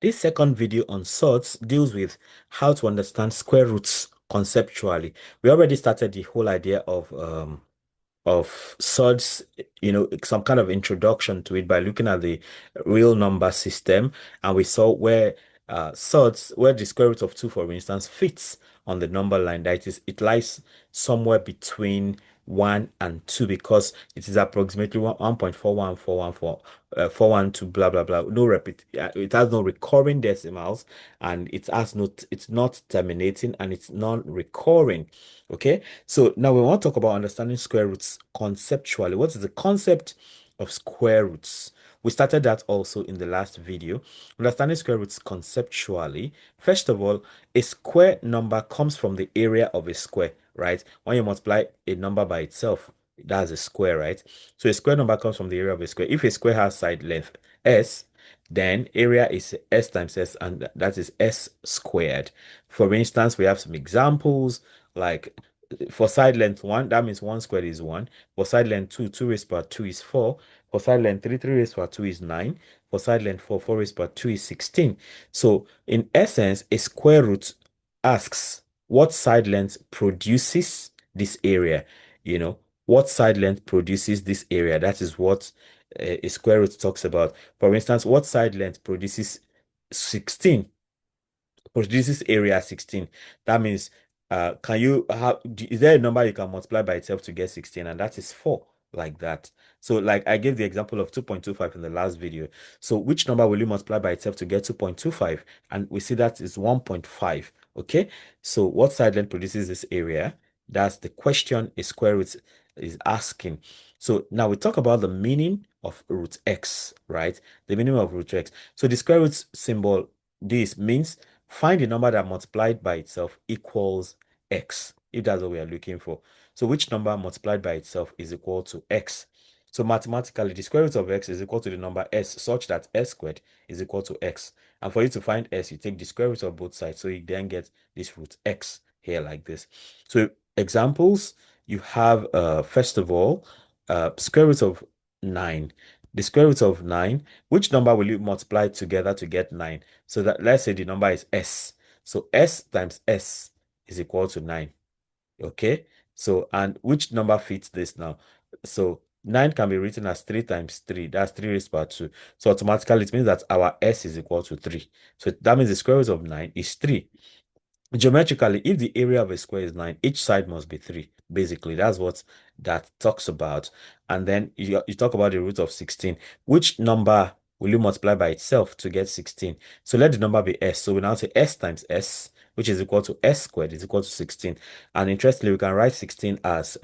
This second video on sorts deals with how to understand square roots conceptually. We already started the whole idea of sorts, some kind of introduction to it by looking at the real number system, and we saw where sorts, where the square root of 2, for instance, fits on the number line. That is, it lies somewhere between 1 and 2 because it is approximately 1.41414 blah blah blah. No repeat, it has no recurring decimals, and it's not terminating, and it's non-recurring. Okay, so now we want to talk about understanding square roots conceptually. What is the concept of square roots? We started that also in the last video. Understanding square roots conceptually. First of all, a square number comes from the area of a square, right? When you multiply a number by itself, that's a square, right? So a square number comes from the area of a square. If a square has side length s, then area is s times s, and that is s squared. For instance, we have some examples like for side length 1, that means 1 squared is 1. For side length 2, 2 raised power 2 is 4. For side length 3, 3 raised power 2 is 9. For side length 4, 4 raised power 2 is 16. So in essence, a square root asks what side length produces this area. You know, what side length produces this area? That is what a square root talks about. For instance, what side length produces 16? Produces area 16. That means can you have is there a number you can multiply by itself to get 16? And that is 4, like that. So like I gave the example of 2.25 in the last video. So which number will you multiply by itself to get 2.25? And we see that is 1.5. Okay, so what side length produces this area? That's the question a square root is asking. So now we talk about the meaning of root x, right? The meaning of root x. So the square root symbol, this means find a number that multiplied by itself equals x, if that's what we are looking for. So which number multiplied by itself is equal to x? So mathematically, the square root of x is equal to the number s, such that s squared is equal to x. And for you to find s, you take the square root of both sides. So you then get this root x here like this. So examples, you have, first of all, square root of 9. The square root of 9, which number will you multiply together to get 9? So that let's say the number is s. So s times s is equal to 9. Okay. So, and which number fits this now? So 9 can be written as 3 times 3. That's 3 raised to power 2. So automatically it means that our s is equal to 3. So that means the square root of 9 is 3. Geometrically, if the area of a square is 9, each side must be 3. Basically, that's what that talks about. And then you talk about the root of 16. Which number will you multiply by itself to get 16? So let the number be s. So we now say s times s, which is equal to s squared, is equal to 16. And interestingly, we can write 16 as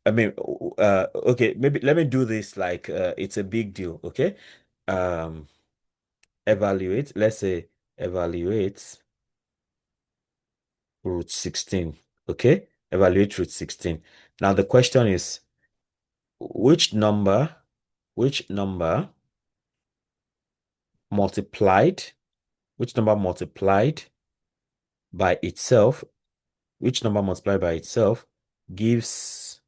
okay, maybe let me do this like it's a big deal. Okay. Um, evaluate. Let's say evaluate root 16. Okay, evaluate root 16. Now the question is, which number which number multiplied which number multiplied by itself which number multiplied by itself gives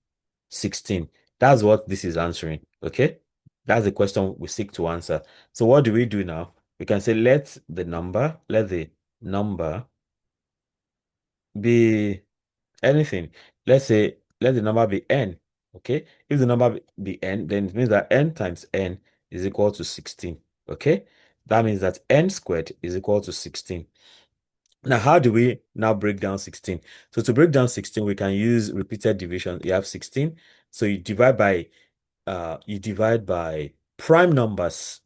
16? That's what this is answering. Okay, that's the question we seek to answer. So what do we do now? We can say let the number be anything. Let's say let the number be n. Okay, if the number be n, then it means that n times n is equal to 16. Okay, that means that n squared is equal to 16. Now, how do we now break down 16? So to break down 16, we can use repeated division. You have 16, so you divide by prime numbers,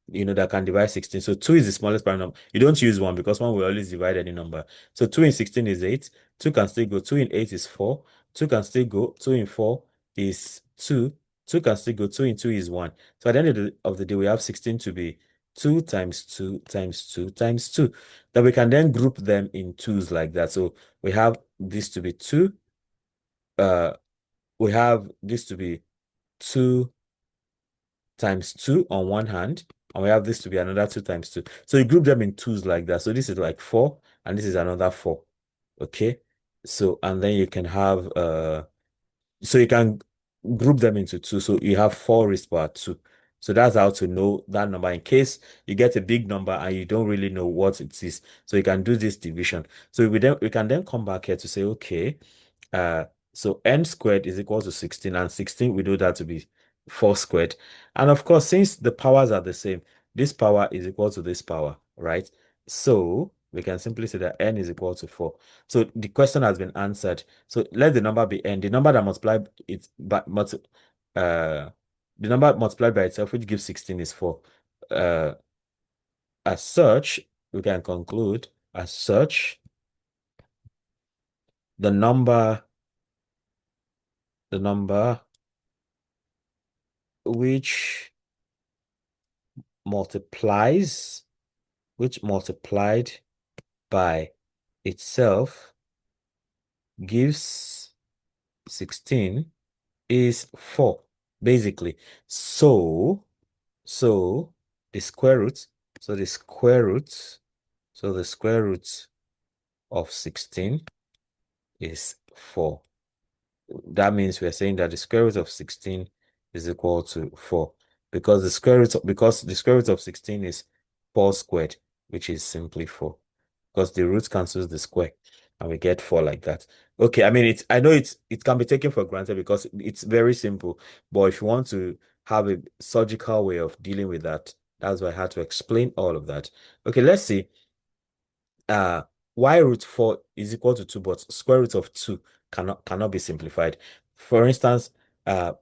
that can divide 16. So 2 is the smallest prime number. You don't use 1 because 1 will always divide any number. So 2 in 16 is 8. 2 can still go. 2 in 8 is 4. 2 can still go. 2 in 4 is 2. 2 can still go. 2 in 2 is 1. So at the end of the day, we have 16 to be 2 times 2 times 2 times 2. Then we can then group them in twos like that. So we have this to be 2. We have this to be 2 times 2 on one hand, and we have this to be another 2 times 2. So you group them in twos like that. So this is like 4, and this is another 4. Okay. So, and then you can have so you can group them into 2. So you have 4 raised to power 2. So that's how to know that number in case you get a big number and you don't really know what it is. So you can do this division. So we can then come back here to say, okay, uh, so n squared is equal to 16, and 16 we know that to be 4 squared. And of course, since the powers are the same, this power is equal to this power, right? So we can simply say that n is equal to 4. So the question has been answered. So let the number be n. The number that multiplied it by uh the number multiplied by itself, which gives 16, is 4. Uh, as such, we can conclude as such, the number the number which multiplies, which multiplied by itself gives 16 is 4, basically. So the square root, so the square root, so the square root of 16 is 4. That means we're saying that the square root of 16 is equal to 4, because the square root of 16 is 4 squared, which is simply 4, because the root cancels the square and we get 4 like that. Okay, I mean, I know it can be taken for granted because it's very simple, but if you want to have a surgical way of dealing with that, that's why I had to explain all of that. Okay, let's see. uh y root 4 is equal to 2, but square root of 2 cannot be simplified. For instance, uh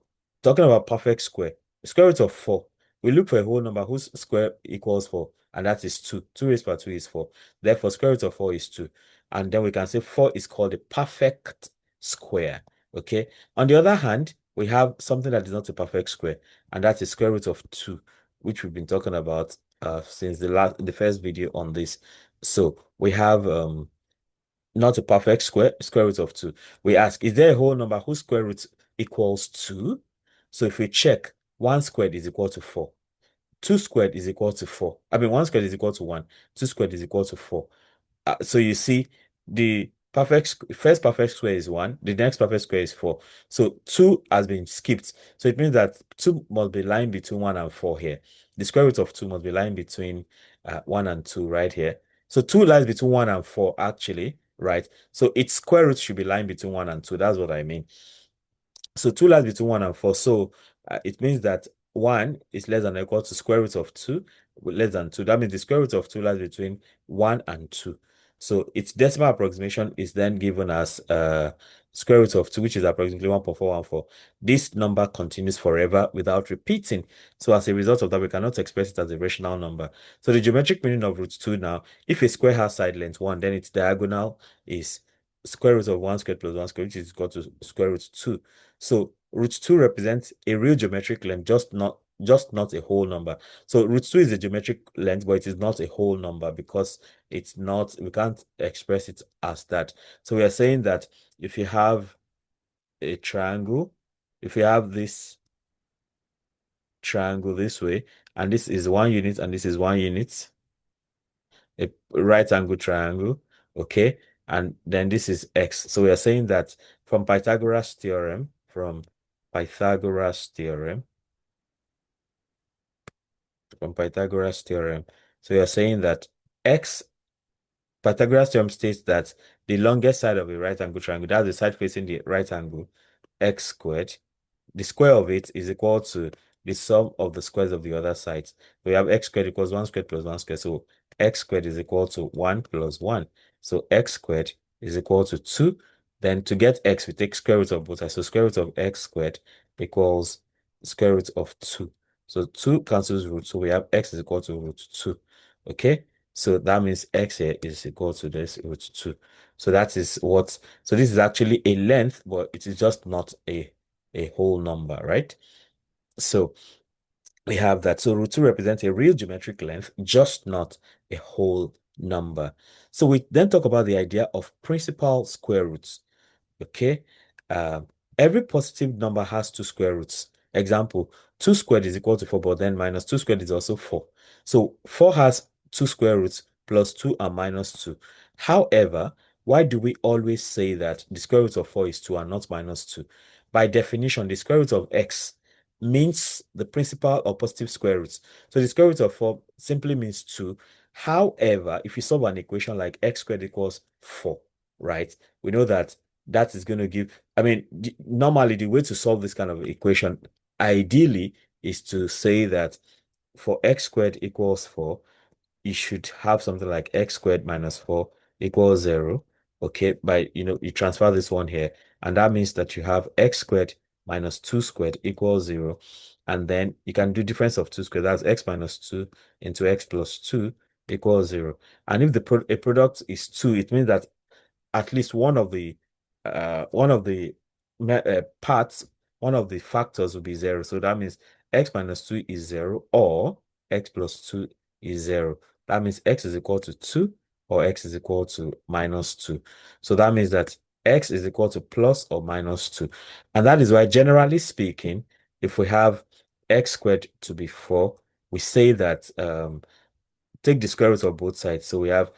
talking about perfect square, square root of 4, we look for a whole number whose square equals 4, and that is 2. 2 raised by 2 is 4. Therefore, square root of 4 is 2. And then we can say 4 is called a perfect square. Okay. On the other hand, we have something that is not a perfect square, and that is square root of 2, which we've been talking about since the first video on this. So we have not a perfect square root of 2. We ask, is there a whole number whose square root equals 2? So if we check, 1 squared is equal to 4. 2 squared is equal to 4. I mean, 1 squared is equal to 1. 2 squared is equal to 4. So you see, the first perfect square is 1, the next perfect square is 4. So 2 has been skipped. So it means that 2 must be lying between 1 and 4 here. The square root of 2 must be lying between 1 and 2 right here. So 2 lies between 1 and 4, actually, right? So its square root should be lying between 1 and 2. That's what I mean. So 2 lies between 1 and 4. So it means that 1 is less than or equal to square root of 2, less than 2. That means the square root of 2 lies between 1 and 2. So its decimal approximation is then given as square root of 2, which is approximately 1.414. This number continues forever without repeating. So as a result of that, we cannot express it as a rational number. So the geometric meaning of root 2 now, if a square has side length 1, then its diagonal is square root of 1 squared plus 1 squared, which is equal to square root 2. So root 2 represents a real geometric length, just not a whole number. So root 2 is a geometric length, but it is not a whole number because it's not, we can't express it as that. So we are saying that if you have a triangle, if you have this triangle this way, and this is 1 unit and this is 1 unit, a right angle triangle, okay, and then this is x. So we are saying that from Pythagoras theorem, from Pythagoras theorem, from Pythagoras theorem. So you're saying that x, Pythagoras theorem states that the longest side of a right angle triangle, that's the side facing the right angle, x squared, the square of it is equal to the sum of the squares of the other sides. We have x squared equals 1 squared plus 1 squared. So x squared is equal to 1 plus 1. So x squared is equal to 2. Then to get x, we take square root of both sides. So square root of x squared equals square root of 2. So 2 cancels root. So we have x is equal to root 2. Okay? So that means x here is equal to this root 2. So that is what, so this is actually a length, but it is just not a whole number, right? So we have that. So root 2 represents a real geometric length, just not a whole number. So we then talk about the idea of principal square roots. Okay. Every positive number has 2 square roots. Example, 2 squared is equal to 4, but then minus 2 squared is also 4. So 4 has 2 square roots plus 2 and minus 2. However, why do we always say that the square root of 4 is 2 and not minus 2? By definition, the square root of x means the principal or positive square roots. So the square root of 4 simply means 2. However, if you solve an equation like x squared equals 4, right? We know that that is going to give, I mean, normally the way to solve this kind of equation, ideally, is to say that for x squared equals 4, you should have something like x squared minus 4 equals 0. Okay, by you transfer this one here, and that means that you have x squared minus 2 squared equals 0. And then you can do difference of 2 squared. That's x minus 2 into x plus 2 equals 0. And if a product is 2, it means that at least one of the parts, one of the factors will be 0. So that means x minus 2 is 0, or x plus 2 is 0. That means x is equal to 2, or x is equal to minus 2. So that means that x is equal to plus or minus 2. And that is why, generally speaking, if we have x squared to be 4, we say that take the square root of both sides. So we have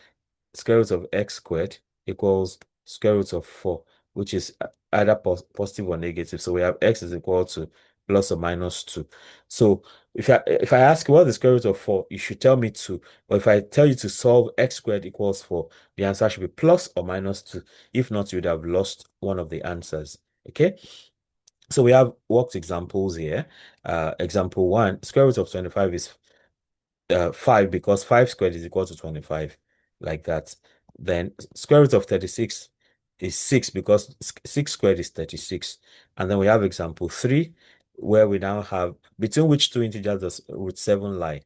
square root of x squared equals square root of 4, which is either positive or negative. So we have x is equal to plus or minus 2. So if I ask you what is the square root of 4, you should tell me 2. But if I tell you to solve x squared equals 4, the answer should be plus or minus 2. If not, you would have lost one of the answers. Okay. So we have worked examples here. Example 1, square root of 25 is 5, because 5 squared is equal to 25, like that. Then square root of 36 is 6, because 6 squared is 36. And then we have example 3, where we now have between which two integers does root 7 lie.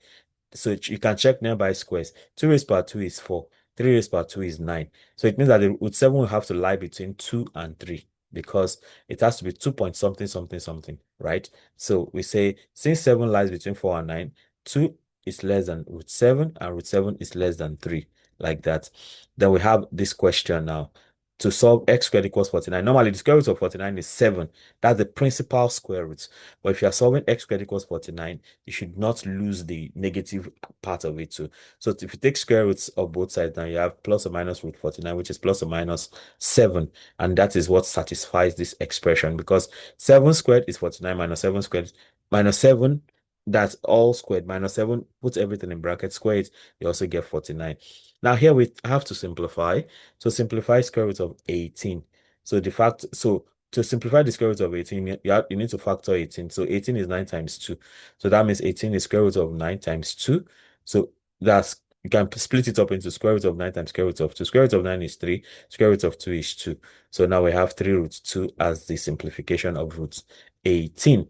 So you can check nearby squares. 2 raised power 2 is 4. 3 raised power 2 is 9. So it means that the root 7 will have to lie between 2 and 3, because it has to be 2 point something something something, right? So we say since 7 lies between 4 and 9, 2 is less than root 7, and root 7 is less than 3, like that. Then we have this question now. To solve x squared equals 49. Normally, the square root of 49 is 7. That's the principal square root. But if you are solving x squared equals 49, you should not lose the negative part of it too. So if you take square roots of both sides, now you have plus or minus root 49, which is plus or minus 7. And that is what satisfies this expression, because 7 squared is 49 minus 7 squared minus 7, that's all squared, minus 7, put everything in brackets, square it, you also get 49. Now here we have to simplify. So simplify square root of 18. So to simplify the square root of 18, you need to factor 18. So 18 is 9 times 2. So that means 18 is square root of 9 times 2. So you can split it up into square root of 9 times square root of 2. Square root of 9 is 3. Square root of 2 is 2. So now we have 3 root 2 as the simplification of root 18.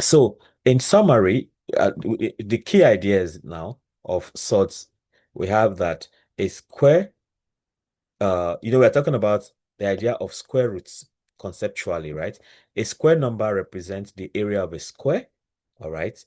So, in summary, the key ideas now of sorts, we have that a square, we're talking about the idea of square roots conceptually, right? A square number represents the area of a square, all right?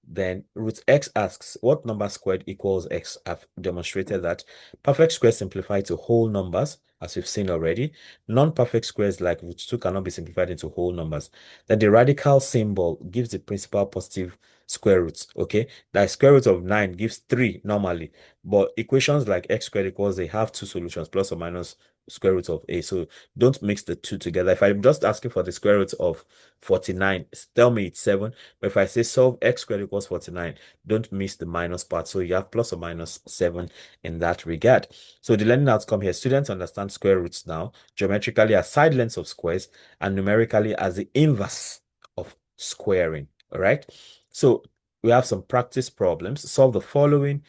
Then root x asks what number squared equals x. I've demonstrated that. Perfect squares simplify to whole numbers, as we've seen already. Non-perfect squares like root 2 cannot be simplified into whole numbers. Then the radical symbol gives the principal positive square roots, okay? The square root of 9 gives 3 normally, but equations like x squared equals, they have two solutions, plus or minus square root of a. So don't mix the two together. If I'm just asking for the square root of 49, tell me it's 7. But if I say solve x squared equals 49, don't miss the minus part. So you have plus or minus 7 in that regard. So the learning outcome here, students understand square roots now, geometrically as side lengths of squares, and numerically as the inverse of squaring. All right. So we have some practice problems. Solve the following.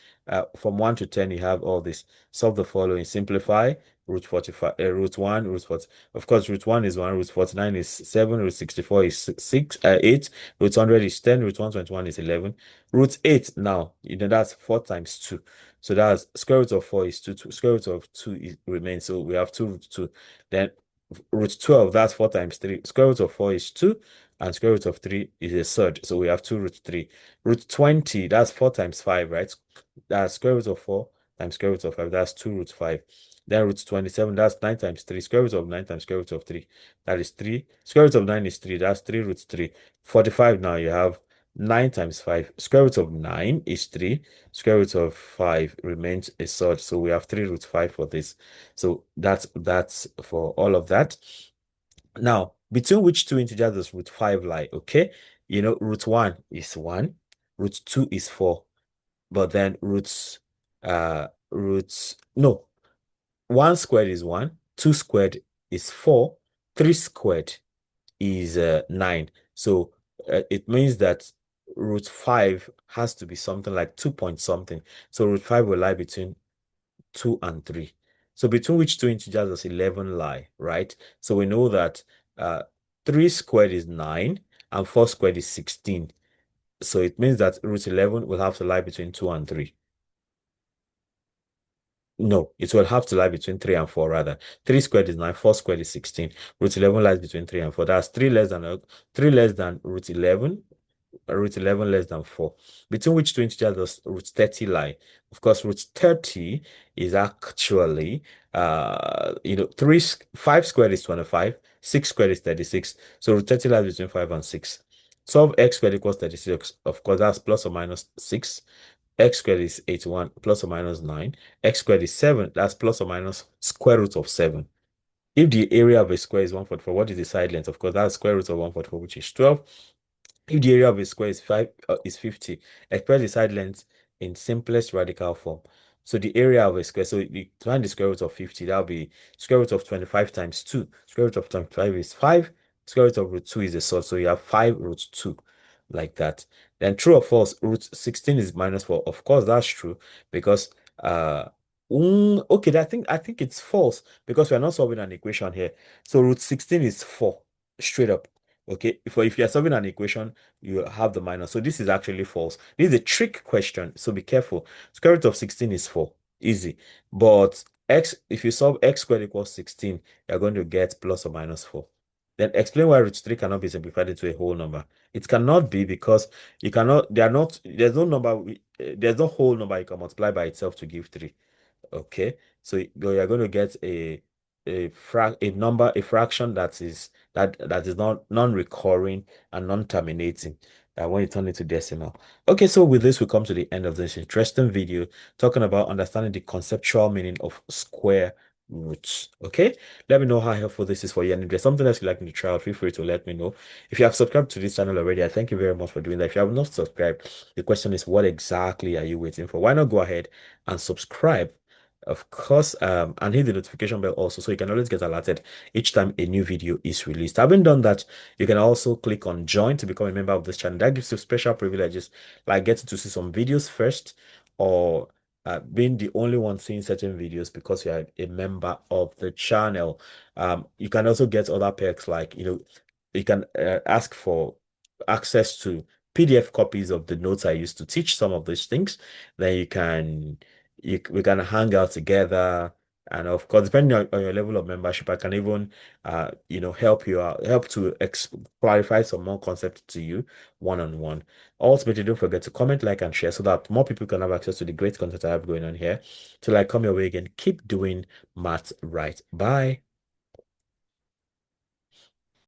From 1 to 10, you have all this. Solve the following. Simplify. Root 45, root 1, root 40. Of course, root 1 is 1, root 49 is 7, root 64 is 8, root 100 is 10, root 121 is 11. Root 8 now, that's 4 times 2. So that's square root of 4 is 2, square root of 2 remains. So we have 2 root 2. Then root 12, that's 4 times 3. Square root of 4 is 2, and square root of 3 is a third. So we have 2 root 3. Root 20, that's 4 times 5, right? That's square root of 4 times square root of 5. That's 2 root 5. Then root 27, that's 9 times 3. Square root of 9 times square root of 3. That is 3. Square root of 9 is 3. That's 3 root 3. 45 now, you have 9 times 5. Square root of 9 is 3. Square root of 5 remains a third. So we have 3 root 5 for this. So that's for all of that. Now, between which two integers does root 5 lie? Okay. root 1 is 1, root 2 is 4, but then roots, no, 1 squared is 1, 2 squared is 4, 3 squared is 9. So it means that root 5 has to be something like 2 point something. So root 5 will lie between 2 and 3. So between which two integers does 11 lie, right? So we know that uh, 3 squared is 9 and 4 squared is 16. So it means that root 11 will have to lie between 2 and 3. No, it will have to lie between 3 and 4 rather. 3 squared is 9, 4 squared is 16. Root 11 lies between 3 and 4. That's 3 less than root 11, root 11 less than 4. Between which two integers does root 30 lie? Of course, root 30 is actually 5 squared is 25, 6 squared is 36. So root 30 lies between 5 and 6. Solve x squared equals 36. Of course, that's plus or minus 6. X squared is 81 plus or minus 9. X squared is 7. That's plus or minus square root of 7. If the area of a square is 144, what is the side length? Of course, that's square root of 144, which is 12. If the area of a square is 50, express the side length in simplest radical form. So the area of a square, so you find the square root of 50, that'll be square root of 25 times 2. Square root of 25 is 5. Square root of root 2 is a source, so you have 5 root 2, like that. Then true or false, root 16 is minus 4. Of course, that's true because okay, I think it's false because we're not solving an equation here. So root 16 is 4, straight up. Okay, if you're solving an equation, you have the minus. So this is actually false. This is a trick question, so be careful. Square root of 16 is 4. Easy. But if you solve x squared equals 16, you're going to get plus or minus 4. Then explain why root 3 cannot be simplified into a whole number. It cannot be because you cannot, they are not, there's no whole number you can multiply by itself to give 3. Okay, so you're going to get a fraction that is not non-recurring and non-terminating when you turn it to decimal. Okay, so with this we come to the end of this interesting video talking about understanding the conceptual meaning of square roots. Okay, let me know how helpful this is for you, and if there's something else you'd like me to try out, feel free to let me know. If you have subscribed to this channel already, I thank you very much for doing that. If you have not subscribed, the question is, what exactly are you waiting for? Why not go ahead and subscribe, of course, and hit the notification bell also, so you can always get alerted each time a new video is released. Having done that, you can also click on join to become a member of this channel. That gives you special privileges like getting to see some videos first, or being the only one seeing certain videos because you are a member of the channel. You can also get other perks like, you can ask for access to PDF copies of the notes I used to teach some of these things. Then we can hang out together. And of course, depending on your level of membership, I can even help you out, help to clarify some more concepts to you one-on-one. Ultimately, don't forget to comment, like, and share so that more people can have access to the great content I have going on here. Till I come your way again, keep doing maths right. Bye.